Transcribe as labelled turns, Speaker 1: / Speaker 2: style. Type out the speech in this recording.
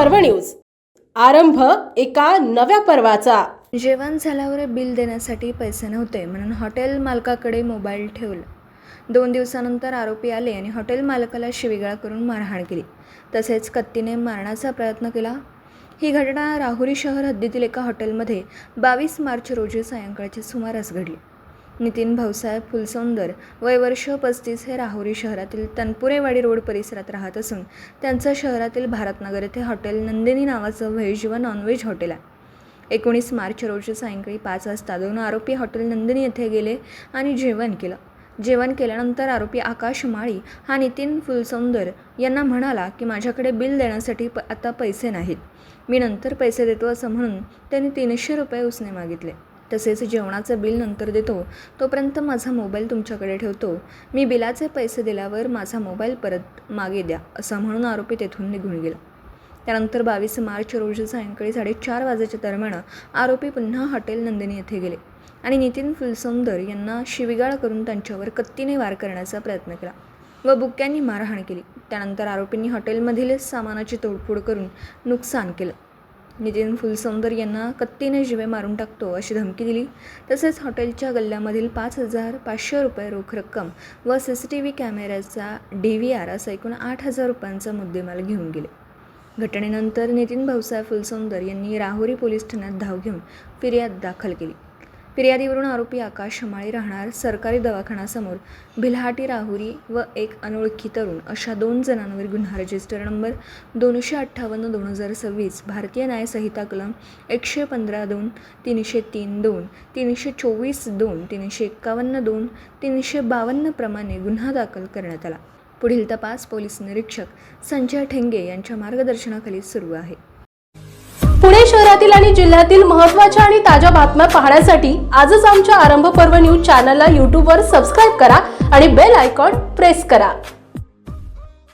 Speaker 1: पर्व न्यूज। आरंभ एका नव्या पर्वाचा।
Speaker 2: जेवण झाल्यावर बिल देण्यासाठी पैसे नव्हते म्हणून हॉटेल मालकाकडे मोबाईल ठेवला। 2 दिवसानंतर आरोपी आले आणि हॉटेल मालकाला शिवीगाळ करून मारहाण केली, तसेच कत्तीने मारण्याचा प्रयत्न केला। ही घटना राहुरी शहर हद्दीतील एका हॉटेलमध्ये 22 मार्च रोजी सायंकाळच्या सुमारास घडली। नितीन भाऊसाहेब फुलसौंदर, वय वर्ष 35, हे राहुरी शहरातील तनपुरेवाडी रोड परिसरात राहत असून त्यांचं शहरातील भारतनगर येथे हॉटेल नंदिनी नावाचं व्हेज व नॉनव्हेज हॉटेल आहे। 19 मार्च रोजी सायंकाळी 5 वाजता 2 आरोपी हॉटेल नंदिनी येथे गेले आणि जेवण केलं। जेवण केल्यानंतर आरोपी आकाश माळी हा नितीन फुलसौंदर यांना म्हणाला की माझ्याकडे बिल देण्यासाठी आता पैसे नाहीत, मी नंतर पैसे देतो असं म्हणून त्यांनी 300 रुपये उसने मागितले। तसेच जेवणाचं बिल नंतर देतो, तोपर्यंत माझा मोबाईल तुमच्याकडे ठेवतो, मी बिलाचे पैसे दिल्यावर माझा मोबाईल परत मागे द्या असं म्हणून आरोपी तेथून निघून गेला। त्यानंतर 22 मार्च रोजी सायंकाळी 4:30 वाजेच्या दरम्यान आरोपी पुन्हा हॉटेल नंदिनी येथे गेले आणि नितीन फुलसौंदर यांना शिवीगाळ करून त्यांच्यावर कत्तीने वार करण्याचा प्रयत्न केला व बुक्क्यांनी मारहाण केली। त्यानंतर आरोपींनी हॉटेलमधील सामानाची तोडफोड करून नुकसान केलं। नितीन फुलसौंदर यांना कत्तीने जीवे मारून टाकतो अशी धमकी दिली। तसेच हॉटेलच्या गल्ल्यामधील 5,500 रुपये रोख रक्कम व CCTV कॅमेऱ्याचा DVR असा एकूण 8,000 रुपयांचा मुद्देमाल घेऊन गेले। घटनेनंतर नितीन भाऊसाहेब फुलसौंदर यांनी राहुरी पोलीस ठाण्यात धाव घेऊन फिर्याद दाखल केली। फिर्यादीवरून आरोपी आकाश माळी राहणार सरकारी दवाखान्यासमोर भिलहाटी राहुरी व एक अनोळखी तरुण अशा 2 जणांवर गुन्हा रजिस्टर नंबर 258/2026 भारतीय न्याय संहिता कलम 115(2), 303(2), 324(2), 351(2), 352 प्रमाणे गुन्हा दाखल करण्यात आला। पुढील तपास पोलीस निरीक्षक संजय ठेंगे यांच्या मार्गदर्शनाखाली सुरू आहे।
Speaker 1: पुणे शहरातील आणि जिल्ह्यातील महत्त्वाच्या आणि ताज्या बातम्या पाहण्यासाठी आजच आमच्या आरंभ पर्व न्यूज चॅनलला YouTube वर सबस्क्राइब करा आणि बेल आयकॉन प्रेस करा।